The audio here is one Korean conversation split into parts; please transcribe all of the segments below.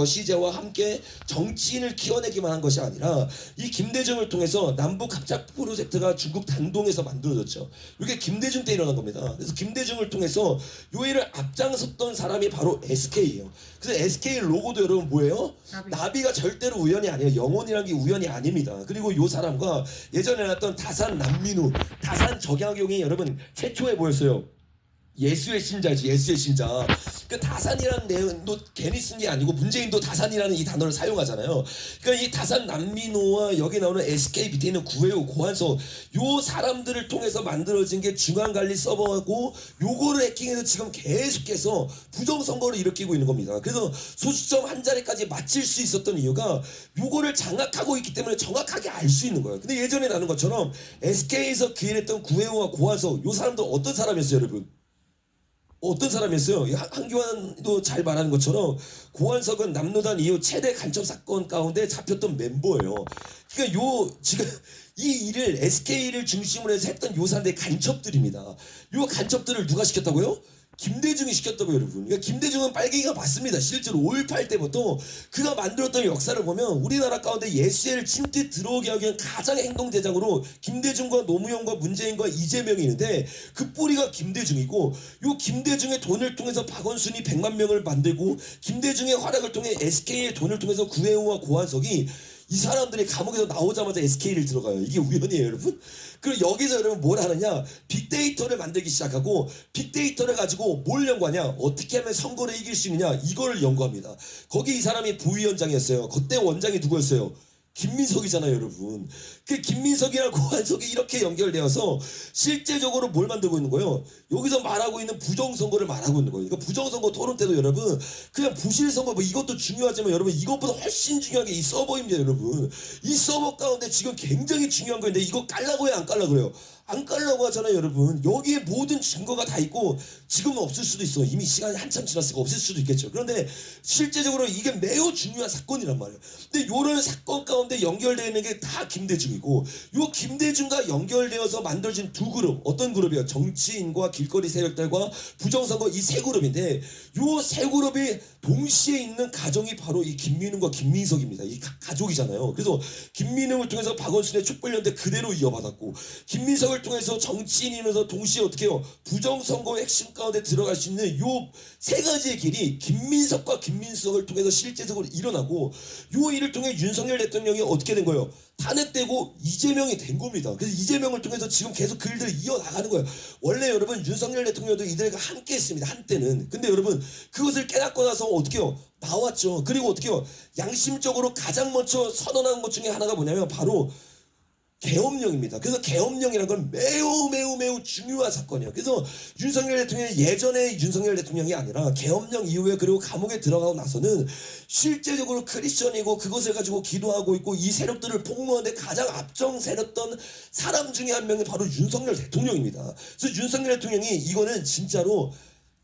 여시제와 함께 정치인을 키워내기만 한 것이 아니라 이 김대중을 통해서 남북 합작 프로젝트가 중국 단동에서 만들어졌죠. 이게 김대중 때 일어난 겁니다. 그래서 김대중을 통해서 요 일을 앞장섰던 사람이 바로 SK예요. 그래서 SK 로고도 여러분 뭐예요? 나비가 절대로 우연이 아니에요. 영혼이라는 게 우연이 아닙니다. 그리고 요 사람과 예전에 나왔던 다산 남민우, 다산 적양용이 여러분 최초에 뭐였어요? 예수의 신자지, 예수의 신자. 그 다산이라는 내용도 괜히 쓴 게 아니고 문재인도 다산이라는 이 단어를 사용하잖아요. 그러니까 이 다산 남민호와 여기 나오는 SK 밑에 있는 구회우 고한석 요 사람들을 통해서 만들어진 게 중앙관리 서버고 요거를 해킹해서 지금 계속해서 부정선거를 일으키고 있는 겁니다. 그래서 소수점 한 자리까지 맞힐 수 있었던 이유가 요거를 장악하고 있기 때문에 정확하게 알 수 있는 거예요. 근데 예전에 나눈 것처럼 SK에서 기획했던 구회우와 고한석 요 사람들 어떤 사람이었어요, 여러분? 어떤 사람이었어요? 한기환도 잘 말하는 것처럼 고한석은 남로단 이후 최대 간첩 사건 가운데 잡혔던 멤버예요. 그러니까 요 지금 이 일을 SK를 중심으로 해서 했던 요 사람들의 간첩들입니다. 요 간첩들을 누가 시켰다고요? 김대중이 시켰다고 여러분. 그러니까 김대중은 빨갱이가 맞습니다. 실제로 5.18 때부터 그가 만들었던 역사를 보면 우리나라 가운데 예수를 침대 들어오게 하기 위한 가장 행동대장으로 김대중과 노무현과 문재인과 이재명이 있는데 그 뿌리가 김대중이고 요 김대중의 돈을 통해서 박원순이 100만 명을 만들고 김대중의 활약을 통해 SK의 돈을 통해서 구혜우와 고한석이 이 사람들이 감옥에서 나오자마자 SK를 들어가요. 이게 우연이에요, 여러분? 그리고 여기서 여러분 뭘 하느냐? 빅데이터를 만들기 시작하고 빅데이터를 가지고 뭘 연구하냐? 어떻게 하면 선거를 이길 수 있느냐? 이걸 연구합니다. 거기 이 사람이 부위원장이었어요. 그때 원장이 누구였어요? 김민석이잖아요, 여러분. 그 김민석이랑 고한석이 이렇게 연결되어서 실제적으로 뭘 만들고 있는 거예요? 여기서 말하고 있는 부정선거를 말하고 있는 거예요. 그러니까 부정선거 토론 때도 여러분 그냥 부실선거 뭐 이것도 중요하지만 여러분 이것보다 훨씬 중요한 게 이 서버입니다, 여러분. 이 서버 가운데 지금 굉장히 중요한 건데 이거 깔라고 해요, 안 깔라고 그래요? 안 깔라고 하잖아요, 여러분. 여기에 모든 증거가 다 있고 지금은 없을 수도 있어. 이미 시간이 한참 지났으니까 없을 수도 있겠죠. 그런데 실제적으로 이게 매우 중요한 사건이란 말이에요. 근데 이런 사건 가운데 연결되어 있는 게 다 김대중이고 요 김대중과 연결되어서 만들어진 두 그룹. 어떤 그룹이에요? 정치인과 길거리 세력들과 부정선거 이 세 그룹인데 요 세 그룹이 동시에 있는 가정이 바로 이 김민웅과 김민석입니다. 이 가족이잖아요. 그래서 김민웅을 통해서 박원순의 촛불연대 그대로 이어받았고 김민석을 통해서 정치인이면서 동시에 어떻게 해요? 부정선거 핵심 가운데 들어갈 수 있는 요 세 가지의 길이 김민석과 김민석을 통해서 실제적으로 일어나고 요 일을 통해 윤석열 대통령이 어떻게 된 거예요? 탄핵되고 이재명이 된 겁니다. 그래서 이재명을 통해서 지금 계속 그 일들을 이어나가는 거예요. 원래 여러분 윤석열 대통령도 이들과 함께 했습니다. 한때는. 근데 여러분 그것을 깨닫고 나서 어떻게 해요? 나왔죠. 그리고 어떻게 해요? 양심적으로 가장 먼저 선언한 것 중에 하나가 뭐냐면 바로 계엄령입니다. 그래서 계엄령이라는 건 매우 중요한 사건이에요. 그래서 윤석열 대통령이 예전에 윤석열 대통령이 아니라 계엄령 이후에 그리고 감옥에 들어가고 나서는 실제적으로 크리스천이고 그것을 가지고 기도하고 있고 이 세력들을 폭로하는데 가장 앞장서렸던 사람 중에 한 명이 바로 윤석열 대통령입니다. 그래서 윤석열 대통령이 이거는 진짜로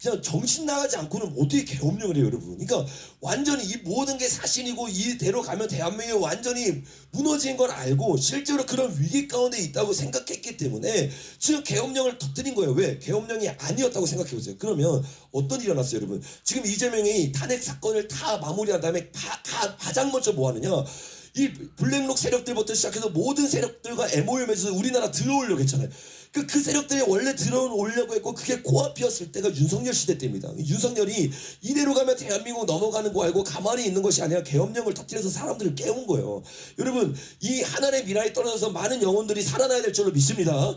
그냥 정신 나가지 않고는 어떻게 계엄령을 해요, 여러분. 그러니까 완전히 이 모든 게 사실이고 이대로 가면 대한민국이 완전히 무너진 걸 알고 실제로 그런 위기 가운데 있다고 생각했기 때문에 지금 계엄령을 터뜨린 거예요. 왜? 계엄령이 아니었다고 생각해보세요. 그러면 어떤 일이 일어났어요, 여러분? 지금 이재명이 탄핵 사건을 다 마무리한 다음에 가장 먼저 뭐 하느냐? 이 블랙록 세력들부터 시작해서 모든 세력들과 MOU 맺어서 우리나라 들어오려고 했잖아요. 그 세력들이 원래 들어오려고 했고 그게 코앞이었을 때가 윤석열 시대 때입니다. 윤석열이 이대로 가면 대한민국 넘어가는 거 알고 가만히 있는 것이 아니라 계엄령을 터뜨려서 사람들을 깨운 거예요. 여러분 이 하나의 미라에 떨어져서 많은 영혼들이 살아나야 될 줄로 믿습니다.